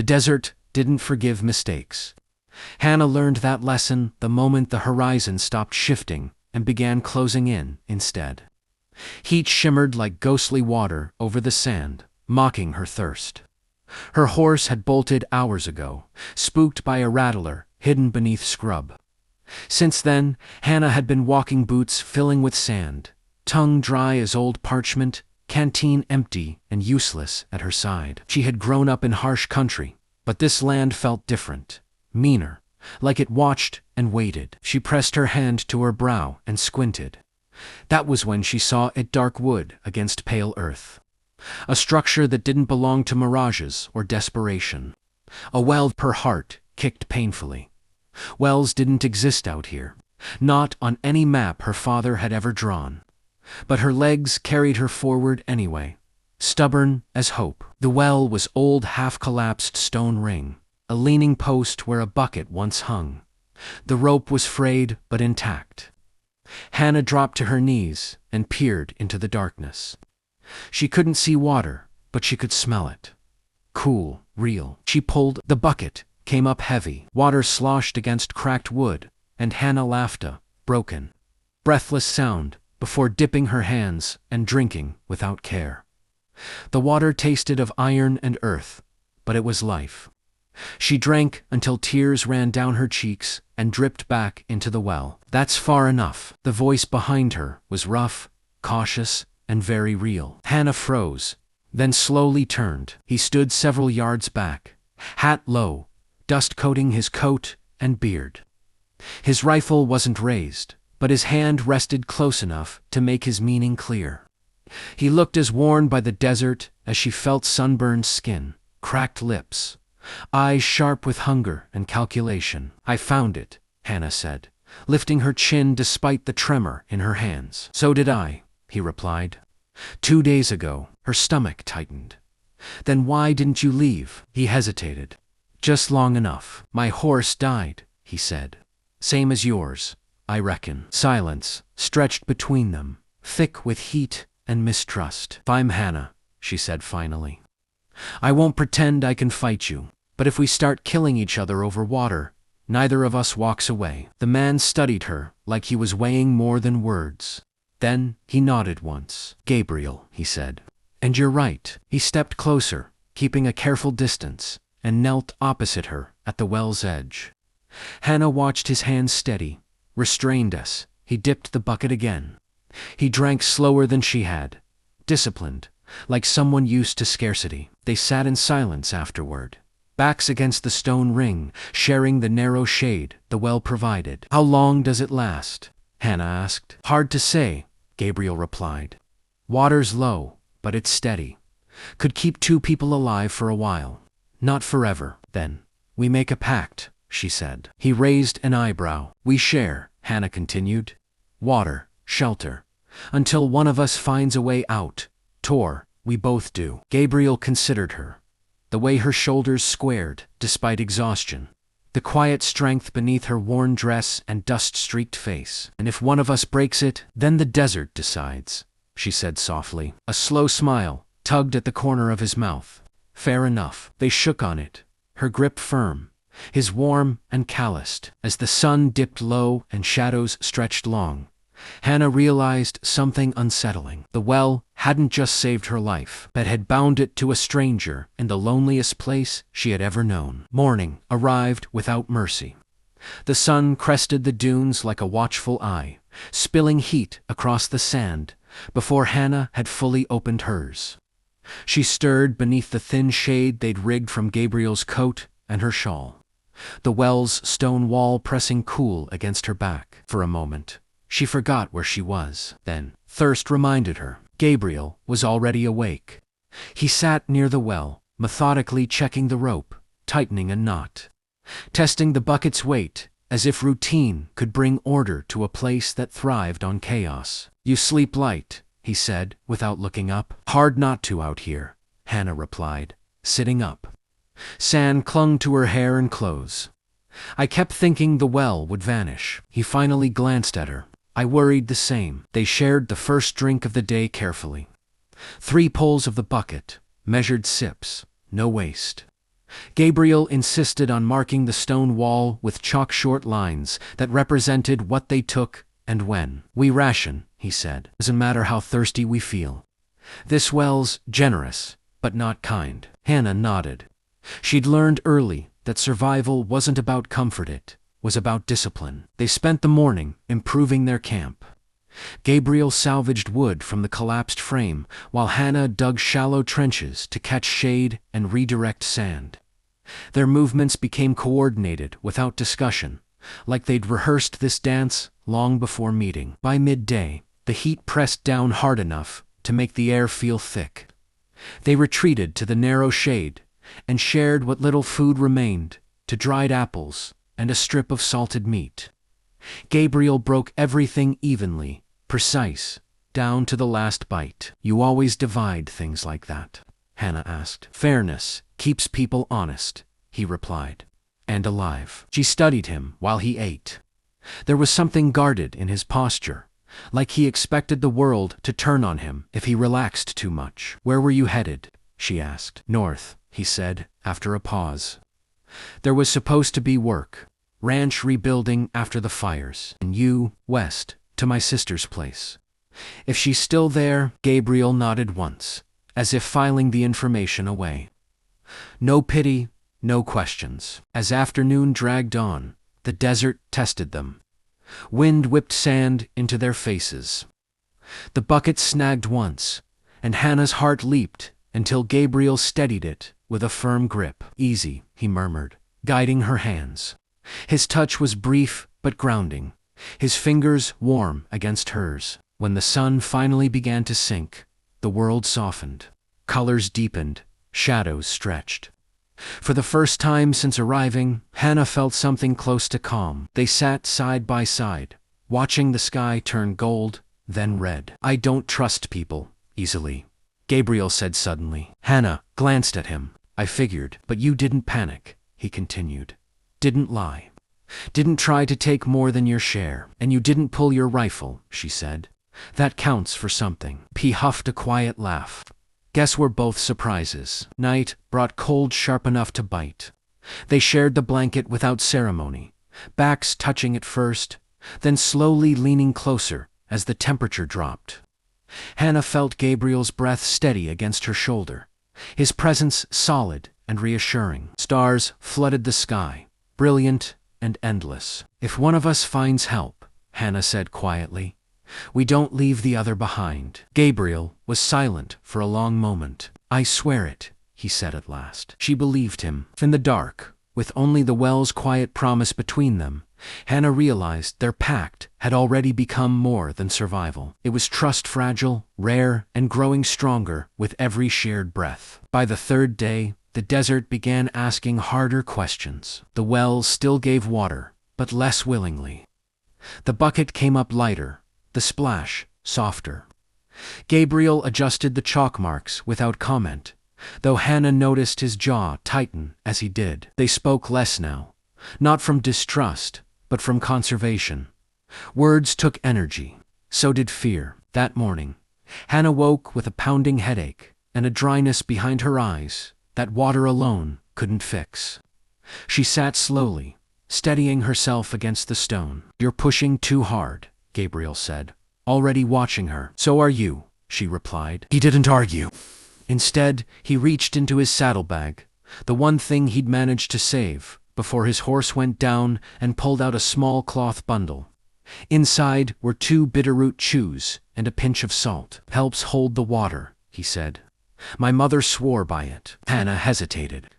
The desert didn't forgive mistakes. Hannah learned that lesson the moment the horizon stopped shifting and began closing in instead. Heat shimmered like ghostly water over the sand, mocking her thirst. Her horse had bolted hours ago, spooked by a rattler hidden beneath scrub. Since then, Hannah had been walking boots filling with sand, tongue dry as old parchment, canteen empty and useless at her side. She had grown up in harsh country, but this land felt different, meaner, like it watched and waited. She pressed her hand to her brow and squinted. That was when she saw a dark wood against pale earth. A structure that didn't belong to mirages or desperation. A well. Her heart kicked painfully. Wells didn't exist out here, not on any map her father had ever drawn. But her legs carried her forward anyway, stubborn as hope. The well was old half-collapsed stone ring, a leaning post where a bucket once hung. The rope was frayed but intact. Hannah dropped to her knees and peered into the darkness. She couldn't see water, but she could smell it. Cool, real. She pulled. The bucket came up heavy. Water sloshed against cracked wood, and Hannah laughed a broken, breathless sound before dipping her hands and drinking without care. The water tasted of iron and earth, but it was life. She drank until tears ran down her cheeks and dripped back into the well. That's far enough. The voice behind her was rough, cautious, and very real. Hannah froze, then slowly turned. He stood several yards back, hat low, dust coating his coat and beard. His rifle wasn't raised, but his hand rested close enough to make his meaning clear. He looked as worn by the desert as she felt sunburned skin, cracked lips, eyes sharp with hunger and calculation. I found it, Hannah said, lifting her chin despite the tremor in her hands. So did I, he replied. 2 days ago. Her stomach tightened. Then why didn't you leave? He hesitated. Just long enough. My horse died, he said. Same as yours, I reckon. Silence stretched between them, thick with heat and mistrust. I'm Hannah, she said finally. I won't pretend I can fight you, but if we start killing each other over water, neither of us walks away. The man studied her like he was weighing more than words. Then he nodded once. Gabriel, he said. And you're right. He stepped closer, keeping a careful distance, and knelt opposite her at the well's edge. Hannah watched his hands steady, restrained as he dipped the bucket again. He drank slower than she had, disciplined, like someone used to scarcity. They sat in silence afterward, backs against the stone ring, sharing the narrow shade the well provided. How long does it last? Hannah asked. Hard to say, Gabriel replied. Water's low, but it's steady. Could keep 2 people alive for a while. Not forever. Then we make a pact, she said. He raised an eyebrow. We share, Hannah continued. Water, shelter. Until one of us finds a way out. We both do. Gabriel considered her. The way her shoulders squared, despite exhaustion. The quiet strength beneath her worn dress and dust-streaked face. And if one of us breaks it, then the desert decides, she said softly. A slow smile tugged at the corner of his mouth. Fair enough. They shook on it, her grip firm, his warm and calloused. As the sun dipped low and shadows stretched long, Hannah realized something unsettling. The well hadn't just saved her life, but had bound it to a stranger in the loneliest place she had ever known. Morning arrived without mercy. The sun crested the dunes like a watchful eye, spilling heat across the sand before Hannah had fully opened hers. She stirred beneath the thin shade they'd rigged from Gabriel's coat and her shawl, the well's stone wall pressing cool against her back. For a moment, she forgot where she was. Then, thirst reminded her. Gabriel was already awake. He sat near the well, methodically checking the rope, tightening a knot, testing the bucket's weight, as if routine could bring order to a place that thrived on chaos. You sleep light, he said, without looking up. Hard not to out here, Hannah replied, sitting up. Sand clung to her hair and clothes. I kept thinking the well would vanish. He finally glanced at her. I worried the same. They shared the first drink of the day carefully. 3 pulls of the bucket, measured sips, no waste. Gabriel insisted on marking the stone wall with chalk-short lines that represented what they took and when. "We ration," he said. "Doesn't matter how thirsty we feel. This well's generous, but not kind." Hannah nodded. She'd learned early that survival wasn't about comfort, it was about discipline. They spent the morning improving their camp. Gabriel salvaged wood from the collapsed frame, while Hannah dug shallow trenches to catch shade and redirect sand. Their movements became coordinated without discussion, like they'd rehearsed this dance long before meeting. By midday, the heat pressed down hard enough to make the air feel thick. They retreated to the narrow shade and shared what little food remained to dried apples and a strip of salted meat. Gabriel broke everything evenly, precise, down to the last bite. "You always divide things like that?" Hannah asked. "Fairness keeps people honest," he replied. "And alive." She studied him while he ate. There was something guarded in his posture, like he expected the world to turn on him if he relaxed too much. "Where were you headed?" she asked. "North," he said, after a pause. "There was supposed to be work. Ranch rebuilding after the fires. And you, west, to my sister's place. If she's still there." Gabriel nodded once, as if filing the information away. No pity, no questions. As afternoon dragged on, the desert tested them. Wind whipped sand into their faces. The bucket snagged once, and Hannah's heart leaped until Gabriel steadied it with a firm grip. "Easy," he murmured, guiding her hands. His touch was brief but grounding, his fingers warm against hers. When the sun finally began to sink, the world softened. Colors deepened, shadows stretched. For the first time since arriving, Hannah felt something close to calm. They sat side by side, watching the sky turn gold, then red. "I don't trust people easily," Gabriel said suddenly. Hannah glanced at him. "I figured, but you didn't panic," he continued. "Didn't lie. Didn't try to take more than your share. And you didn't pull your rifle," she said. "That counts for something." He huffed a quiet laugh. "Guess we're both surprises." Night brought cold sharp enough to bite. They shared the blanket without ceremony, backs touching at first, then slowly leaning closer as the temperature dropped. Hannah felt Gabriel's breath steady against her shoulder, his presence solid and reassuring. Stars flooded the sky, brilliant and endless. "If one of us finds help," Hannah said quietly, "we don't leave the other behind." Gabriel was silent for a long moment. "I swear it," he said at last. She believed him. In the dark, with only the well's quiet promise between them, Hannah realized their pact had already become more than survival. It was trust, fragile, rare, and growing stronger with every shared breath. By the third day, the desert began asking harder questions. The well still gave water, but less willingly. The bucket came up lighter, the splash softer. Gabriel adjusted the chalk marks without comment, though Hannah noticed his jaw tighten as he did. They spoke less now, not from distrust, but from conservation. Words took energy. So did fear. That morning, Hannah woke with a pounding headache and a dryness behind her eyes that water alone couldn't fix. She sat slowly, steadying herself against the stone. "You're pushing too hard," Gabriel said, already watching her. "So are you," she replied. He didn't argue. Instead, he reached into his saddlebag, the one thing he'd managed to save before his horse went down, and pulled out a small cloth bundle. Inside were 2 bitterroot chews and a pinch of salt. "Helps hold the water," he said. "My mother swore by it." Hannah hesitated.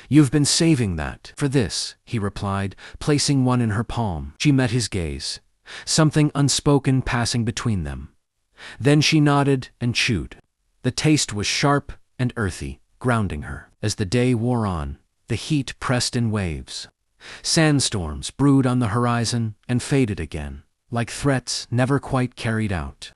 "You've been saving that for this," he replied, placing one in her palm. She met his gaze, something unspoken passing between them. Then she nodded and chewed. The taste was sharp and earthy, grounding her. As the day wore on, the heat pressed in waves. Sandstorms brewed on the horizon and faded again, like threats never quite carried out.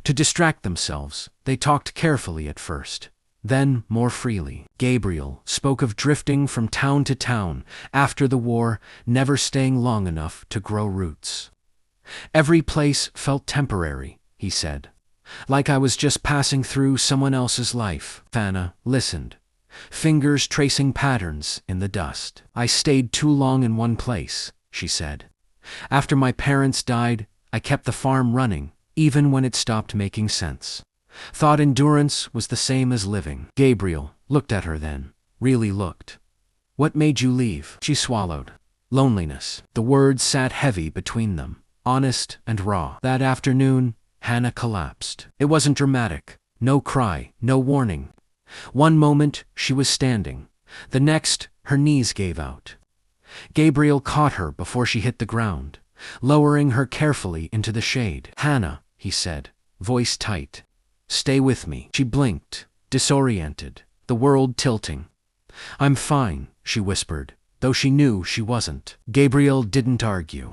To distract themselves, they talked carefully at first, then more freely. Gabriel spoke of drifting from town to town after the war, never staying long enough to grow roots. "Every place felt temporary," he said, "like I was just passing through someone else's life." Hannah listened, fingers tracing patterns in the dust. "I stayed too long in one place," she said. "After my parents died, I kept the farm running, even when it stopped making sense. Thought endurance was the same as living." Gabriel looked at her then, really looked. "What made you leave?" She swallowed. "Loneliness." The words sat heavy between them, honest and raw. That afternoon, Hannah collapsed. It wasn't dramatic. No cry, no warning. One moment, she was standing. The next, her knees gave out. Gabriel caught her before she hit the ground, lowering her carefully into the shade. "Hannah," he said, voice tight. "Stay with me." She blinked, disoriented, the world tilting. "I'm fine," she whispered, though she knew she wasn't. Gabriel didn't argue.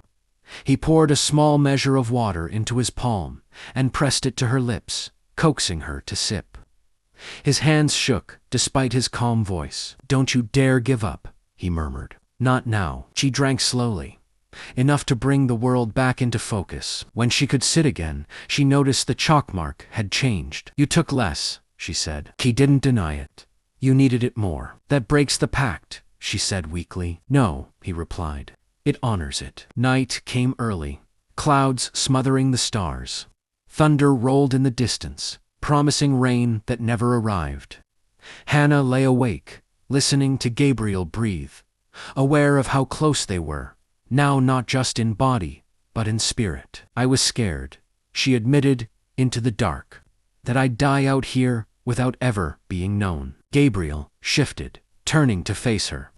He poured a small measure of water into his palm and pressed it to her lips, coaxing her to sip. His hands shook, despite his calm voice. "Don't you dare give up," he murmured. "Not now." She drank slowly, enough to bring the world back into focus. When she could sit again, she noticed the chalk mark had changed. "You took less," she said. He didn't deny it. "You needed it more." "That breaks the pact," she said weakly. "No," he replied. "It honors it." Night came early, clouds smothering the stars. Thunder rolled in the distance, promising rain that never arrived. Hannah lay awake, listening to Gabriel breathe, aware of how close they were, now not just in body, but in spirit. "I was scared," she admitted into the dark, "that I'd die out here without ever being known." Gabriel shifted, turning to face her.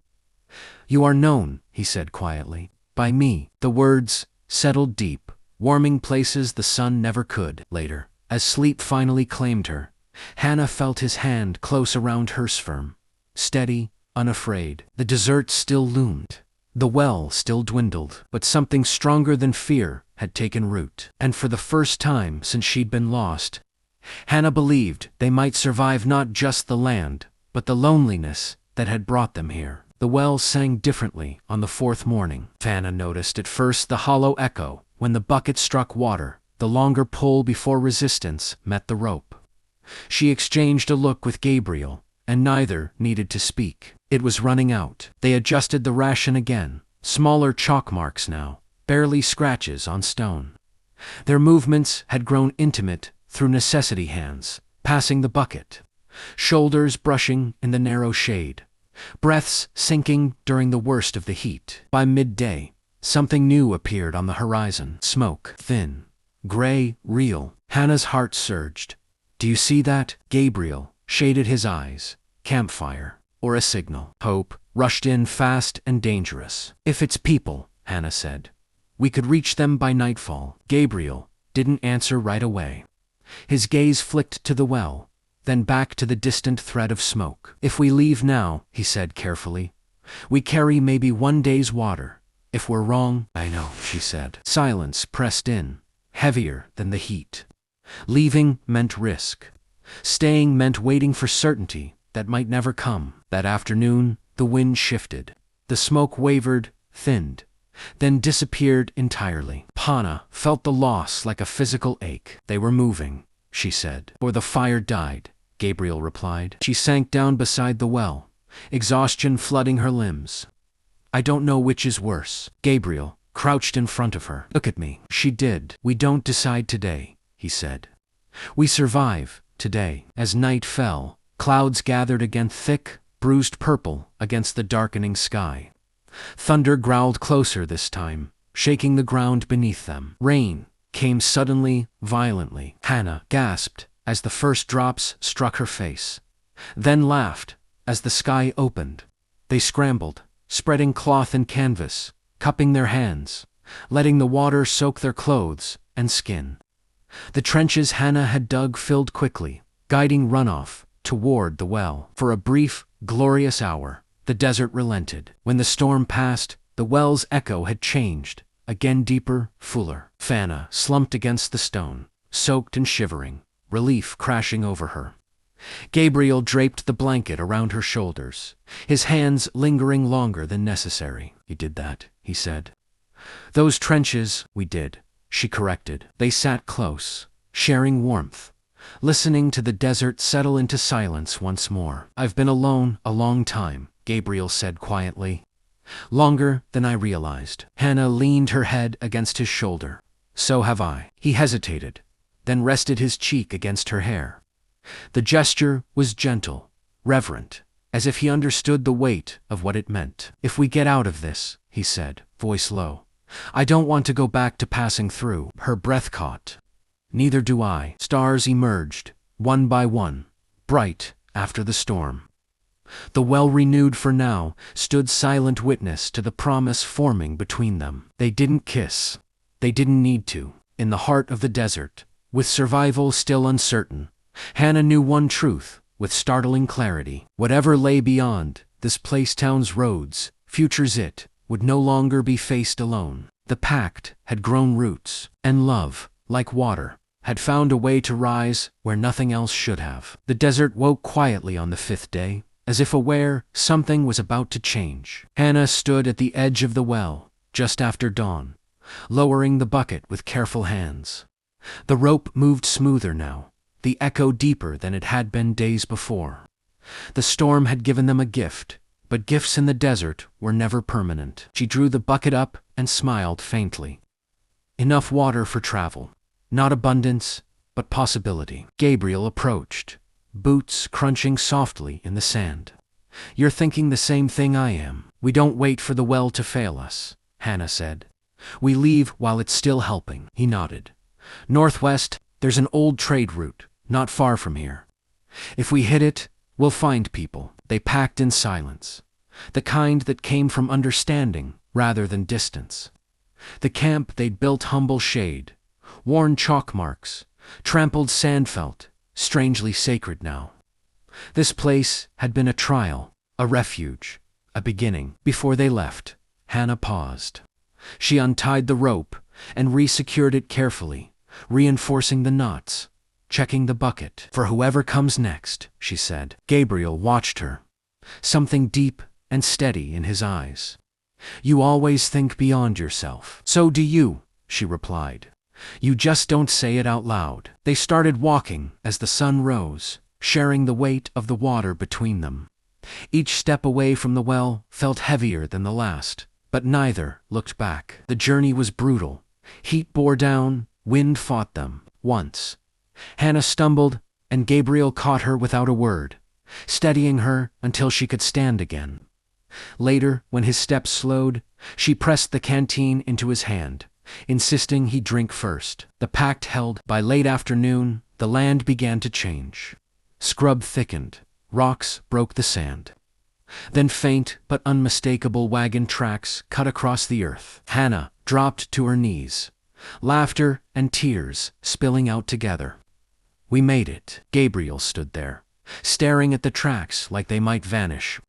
"You are known," he said quietly, "by me." The words settled deep, warming places the sun never could. Later, as sleep finally claimed her, Hannah felt his hand close around hers, firm, steady, unafraid. The desert still loomed. The well still dwindled, but something stronger than fear had taken root. And for the first time since she'd been lost, Hannah believed they might survive not just the land, but the loneliness that had brought them here. The well sang differently on the fourth morning. Hannah noticed at first the hollow echo when the bucket struck water, the longer pull before resistance met the rope. She exchanged a look with Gabriel, and neither needed to speak. It was running out. They adjusted the ration again, smaller chalk marks now, barely scratches on stone. Their movements had grown intimate through necessity, hands passing the bucket, shoulders brushing in the narrow shade, breaths sinking during the worst of the heat. By midday, something new appeared on the horizon. Smoke, thin, gray, real. Hannah's heart surged. "Do you see that?" Gabriel shaded his eyes. "Campfire, or a signal." Hope rushed in fast and dangerous. "If it's people," Hannah said, "we could reach them by nightfall." Gabriel didn't answer right away. His gaze flicked to the well, then back to the distant thread of smoke. "If we leave now," he said carefully, "we carry maybe one day's water. If we're wrong—" "I know," she said. Silence pressed in, heavier than the heat. Leaving meant risk. Staying meant waiting for certainty that might never come. That afternoon, the wind shifted. The smoke wavered, thinned, then disappeared entirely. Hannah felt the loss like a physical ache. "They were moving," she said. "Or the fire died," Gabriel replied. She sank down beside the well, exhaustion flooding her limbs. "I don't know which is worse." Gabriel crouched in front of her. "Look at me." She did. "We don't decide today," he said. "We survive today." As night fell, clouds gathered again, thick, bruised purple against the darkening sky. Thunder growled closer this time, shaking the ground beneath them. Rain came suddenly, violently. Hannah gasped as the first drops struck her face, then laughed as the sky opened. They scrambled, spreading cloth and canvas, cupping their hands, letting the water soak their clothes and skin. The trenches Hannah had dug filled quickly, guiding runoff toward the well. For a brief, glorious hour, the desert relented. When the storm passed, the well's echo had changed, again deeper, fuller. Hannah slumped against the stone, soaked and shivering, relief crashing over her. Gabriel draped the blanket around her shoulders, his hands lingering longer than necessary. "You did that," he said. "Those trenches, we did," she corrected. They sat close, sharing warmth, listening to the desert settle into silence once more. "I've been alone a long time," Gabriel said quietly. "Longer than I realized." Hannah leaned her head against his shoulder. "So have I." He hesitated, then rested his cheek against her hair. The gesture was gentle, reverent, as if he understood the weight of what it meant. "If we get out of this," he said, voice low, "I don't want to go back to passing through." Her breath caught. "Neither do I." Stars emerged, one by one, bright after the storm. The well, renewed for now, stood silent witness to the promise forming between them. They didn't kiss. They didn't need to. In the heart of the desert, with survival still uncertain, Hannah knew one truth with startling clarity. Whatever lay beyond, this place-town's roads, futures it, would no longer be faced alone. The pact had grown roots, and love, like water, had found a way to rise where nothing else should have. The desert woke quietly on the 5th day, as if aware something was about to change. Hannah stood at the edge of the well, just after dawn, lowering the bucket with careful hands. The rope moved smoother now, the echo deeper than it had been days before. The storm had given them a gift, but gifts in the desert were never permanent. She drew the bucket up and smiled faintly. Enough water for travel. Not abundance, but possibility. Gabriel approached, boots crunching softly in the sand. "You're thinking the same thing I am." "We don't wait for the well to fail us," Hannah said. "We leave while it's still helping." He nodded. "Northwest, there's an old trade route, not far from here. If we hit it, we'll find people." They packed in silence, the kind that came from understanding rather than distance. The camp they'd built humble shade, worn chalk marks, trampled sand felt, strangely sacred now. This place had been a trial, a refuge, a beginning. Before they left, Hannah paused. She untied the rope and re-secured it carefully, reinforcing the knots, checking the bucket. "For whoever comes next," she said. Gabriel watched her, something deep and steady in his eyes. "You always think beyond yourself." "So do you," she replied. "You just don't say it out loud." They started walking as the sun rose, sharing the weight of the water between them. Each step away from the well felt heavier than the last, but neither looked back. The journey was brutal. Heat bore down, wind fought them. Once, Hannah stumbled, and Gabriel caught her without a word, steadying her until she could stand again. Later, when his steps slowed, she pressed the canteen into his hand, insisting he drink first. The pact held. By late afternoon, the land began to change. Scrub thickened, rocks broke the sand. Then faint but unmistakable wagon tracks cut across the earth. Hannah dropped to her knees, laughter and tears spilling out together. "We made it." Gabriel stood there, staring at the tracks like they might vanish.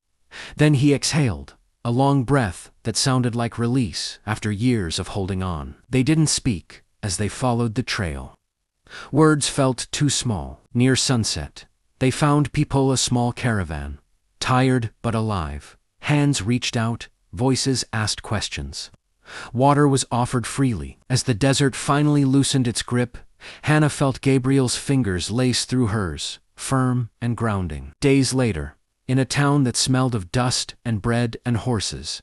Then he exhaled, a long breath that sounded like release after years of holding on. They didn't speak as they followed the trail. Words felt too small. Near sunset, they found people, a small caravan, tired but alive. Hands reached out, voices asked questions. Water was offered freely. As the desert finally loosened its grip, Hannah felt Gabriel's fingers lace through hers, firm and grounding. Days later, in a town that smelled of dust and bread and horses,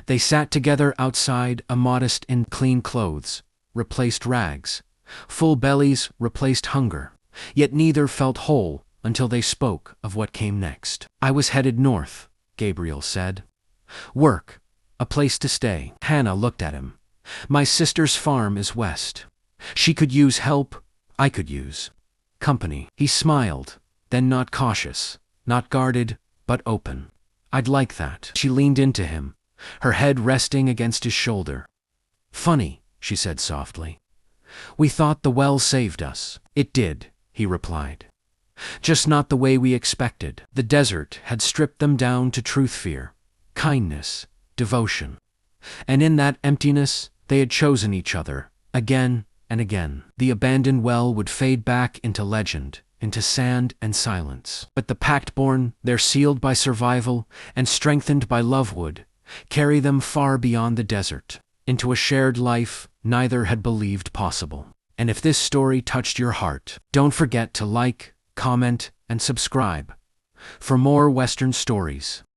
they sat together outside, a modest in clean clothes replaced rags, full bellies replaced hunger, yet neither felt whole until they spoke of what came next. "I was headed north," Gabriel said. "Work, a place to stay." Hannah looked at him. "My sister's farm is west. She could use help, I could use company." He smiled, then not cautious, not guarded, but open. "I'd like that." She leaned into him, her head resting against his shoulder. "Funny," she said softly. "We thought the well saved us." "It did," he replied. "Just not the way we expected." The desert had stripped them down to truth-fear, kindness, devotion. And in that emptiness, they had chosen each other, again and again. The abandoned well would fade back into legend, into sand and silence. But the pact born, there sealed by survival and strengthened by love, would carry them far beyond the desert, into a shared life neither had believed possible. And if this story touched your heart, don't forget to like, comment, and subscribe for more Western stories.